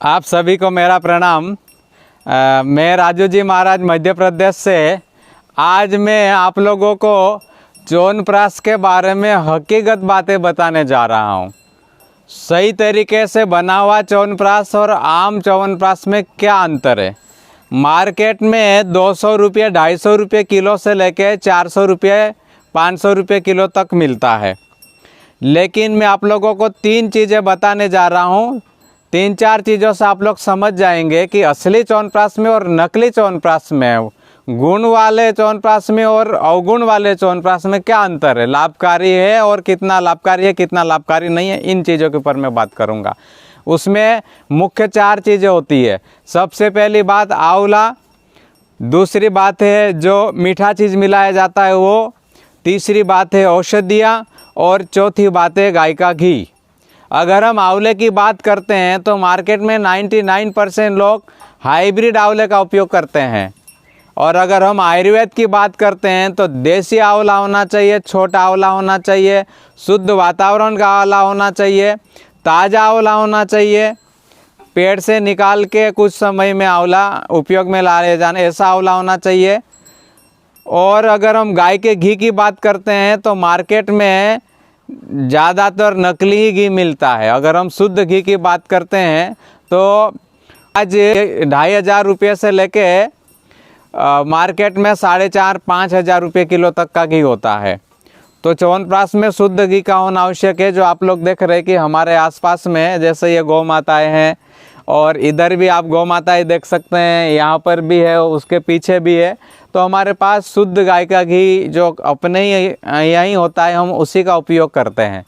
आप सभी को मेरा प्रणाम। मैं राजू जी महाराज मध्य प्रदेश से। आज मैं आप लोगों को च्यवनप्राश के बारे में हकीकत बातें बताने जा रहा हूँ। सही तरीके से बना हुआ च्यवनप्राश और आम च्यवनप्राश में क्या अंतर है। मार्केट में 200 रुपये 250 रुपये किलो से लेके 400 रुपये 500 रुपये किलो तक मिलता है। लेकिन मैं आप लोगों को 3 चीज़ें बताने जा रहा हूँ। 3-4 चीज़ों से आप लोग समझ जाएंगे कि असली च्यवनप्राश में और नकली च्यवनप्राश में, गुण वाले च्यवनप्राश में और अवगुण वाले च्यवनप्राश में क्या अंतर है, लाभकारी है और कितना लाभकारी है, कितना लाभकारी नहीं है। इन चीज़ों के ऊपर मैं बात करूँगा। उसमें मुख्य 4 चीज़ें होती है। सबसे पहली बात आंवला, दूसरी बात है जो मीठा चीज़ मिलाया जाता है वो, तीसरी बात है औषधियाँ और चौथी बात है गाय का घी। अगर हम आंवले की बात करते हैं तो मार्केट में 99% लोग हाइब्रिड आंवले का उपयोग करते हैं। और अगर हम आयुर्वेद की बात करते हैं तो देसी आंवला होना चाहिए, छोटा आंवला होना चाहिए, शुद्ध वातावरण का आंवला होना चाहिए, ताज़ा आंवला होना चाहिए, पेड़ से निकाल के कुछ समय में आंवला उपयोग में लाए जाने ऐसा आंवला होना चाहिए। और अगर हम गाय के घी की बात करते हैं तो मार्केट में ज़्यादातर नकली ही घी मिलता है। अगर हम शुद्ध घी की बात करते हैं तो आज 2500 रुपये से लेके मार्केट में 4,500-5 हज़ार रुपये किलो तक का घी होता है। तो च्यवनप्राश में शुद्ध घी का होना आवश्यक है। जो आप लोग देख रहे हैं कि हमारे आसपास में जैसे ये गौ माताएँ हैं और इधर भी आप गौ माताएँ देख सकते हैं, यहाँ पर भी है, उसके पीछे भी है। तो हमारे पास शुद्ध गाय का घी जो अपने ही यहीं होता है, हम उसी का उपयोग करते हैं।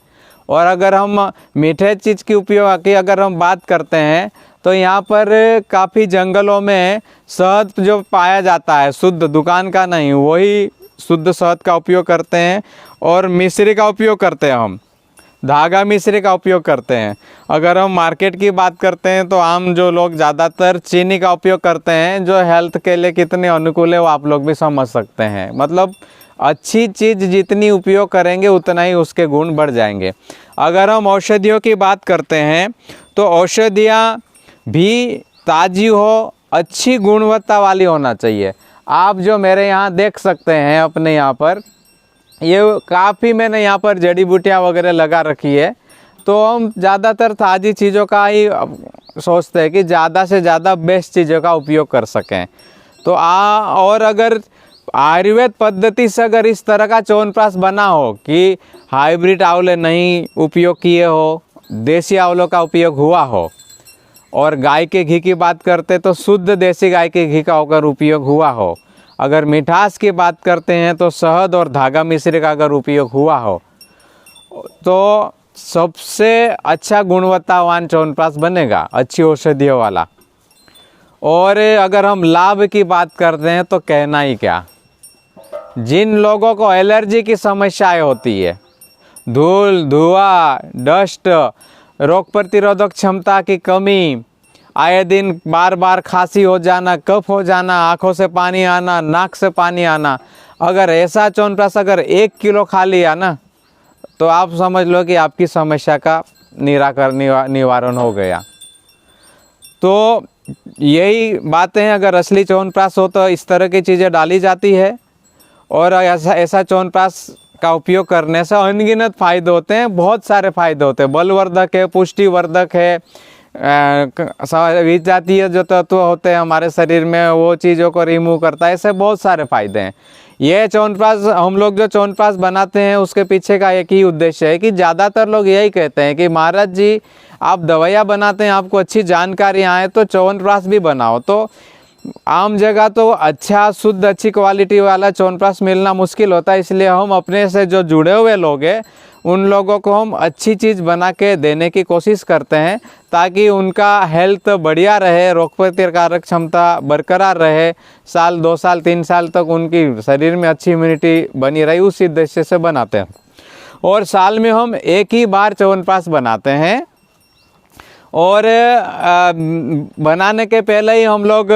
और अगर हम मीठे चीज़ की उपयोग की अगर हम बात करते हैं तो यहाँ पर काफ़ी जंगलों में शहद जो पाया जाता है, शुद्ध दुकान का नहीं, वही शुद्ध शहद का उपयोग करते हैं। और मिश्री का उपयोग करते हैं, हम धागा मिश्री का उपयोग करते हैं। अगर हम मार्केट की बात करते हैं तो आम जो लोग ज़्यादातर चीनी का उपयोग करते हैं, जो हेल्थ के लिए कितने अनुकूल है वो आप लोग भी समझ सकते हैं। मतलब अच्छी चीज़ जितनी उपयोग करेंगे उतना ही उसके गुण बढ़ जाएंगे। अगर हम औषधियों की बात करते हैं तो औषधियाँ भी ताज़ी हो, अच्छी गुणवत्ता वाली होना चाहिए। आप जो मेरे यहाँ देख सकते हैं अपने यहाँ पर, ये काफ़ी मैंने यहाँ पर जड़ी बूटियाँ वगैरह लगा रखी है। तो हम ज़्यादातर ताज़ी चीज़ों का ही सोचते हैं कि ज़्यादा से ज़्यादा बेस्ट चीज़ों का उपयोग कर सकें। तो और अगर आयुर्वेद पद्धति से अगर इस तरह का च्यवनप्राश बना हो कि हाइब्रिड आंवले नहीं उपयोग किए हो, देसी आंवलों का उपयोग हुआ हो, और गाय के घी की बात करते तो शुद्ध देसी गाय के घी का अगर उपयोग हुआ हो, अगर मिठास की बात करते हैं तो शहद और धागा मिश्री का अगर उपयोग हुआ हो, तो सबसे अच्छा गुणवत्तावान च्यवनप्राश बनेगा, अच्छी औषधियों वाला। और अगर हम लाभ की बात करते हैं तो कहना ही क्या। जिन लोगों को एलर्जी की समस्याएं होती है, धूल धुआं, डस्ट, रोग प्रतिरोधक क्षमता की कमी, आए दिन बार बार खांसी हो जाना, कफ हो जाना, आँखों से पानी आना, नाक से पानी आना, अगर ऐसा च्यवनप्राश अगर 1 किलो खा लिया ना तो आप समझ लो कि आपकी समस्या का निवारण हो गया। तो यही बातें हैं। अगर असली च्यवनप्राश हो तो इस तरह की चीज़ें डाली जाती है। और ऐसा च्यवनप्राश का उपयोग करने से अनगिनत फ़ायदे होते हैं, बहुत सारे फ़ायदे होते हैं। बलवर्धक है, पुष्टिवर्धक है, विजातीय जो तत्व होते हैं हमारे शरीर में वो चीज़ों को रिमूव करता है। ऐसे बहुत सारे फ़ायदे हैं। ये च्यवनप्राश हम लोग जो च्यवनप्राश बनाते हैं उसके पीछे का एक ही उद्देश्य है कि ज़्यादातर लोग यही कहते हैं कि महाराज जी आप दवाइयाँ बनाते हैं, आपको अच्छी जानकारियाँ हैं तो च्यवनप्राश भी बनाओ। तो आम जगह तो अच्छा शुद्ध अच्छी क्वालिटी वाला च्यवनप्राश मिलना मुश्किल होता है। इसलिए हम अपने से जो जुड़े हुए लोग हैं उन लोगों को हम अच्छी चीज़ बना के देने की कोशिश करते हैं ताकि उनका हेल्थ बढ़िया रहे, रोग प्रतिकारक क्षमता बरकरार रहे, साल 2 साल 3 साल तक उनकी शरीर में अच्छी इम्यूनिटी बनी रही, उस उद्देश्य से बनाते हैं। और साल में हम एक ही बार च्यवनप्राश बनाते हैं। और बनाने के पहले ही हम लोग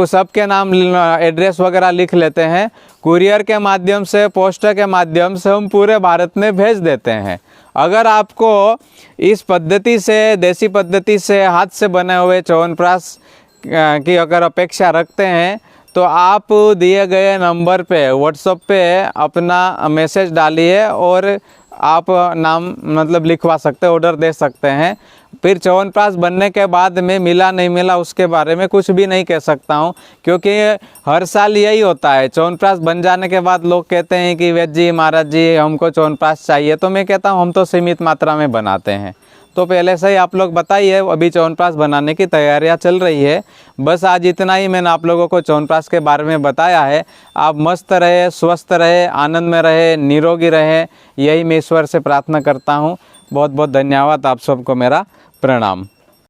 सबके नाम एड्रेस वगैरह लिख लेते हैं। कुरियर के माध्यम से, पोस्ट के माध्यम से हम पूरे भारत में भेज देते हैं। अगर आपको इस पद्धति से, देसी पद्धति से हाथ से बने हुए च्यवनप्राश की अगर अपेक्षा रखते हैं तो आप दिए गए नंबर पे व्हाट्सएप पे अपना मैसेज डालिए और आप नाम मतलब लिखवा सकते हैं, ऑर्डर दे सकते हैं। फिर च्यवनप्राश बनने के बाद में मिला नहीं मिला उसके बारे में कुछ भी नहीं कह सकता हूँ, क्योंकि हर साल यही होता है। च्यवनप्राश बन जाने के बाद लोग कहते हैं कि वैद्य जी, महाराज जी, हमको च्यवनप्राश चाहिए। तो मैं कहता हूँ हम तो सीमित मात्रा में बनाते हैं। तो पहले से ही आप लोग बताइए, अभी च्यवनप्राश बनाने की तैयारियां चल रही है। बस आज इतना ही मैंने आप लोगों को च्यवनप्राश के बारे में बताया है। आप मस्त रहे, स्वस्थ रहे, आनंद में रहे, निरोगी रहे, यही मैं ईश्वर से प्रार्थना करता हूँ। बहुत बहुत धन्यवाद। आप सबको मेरा प्रणाम।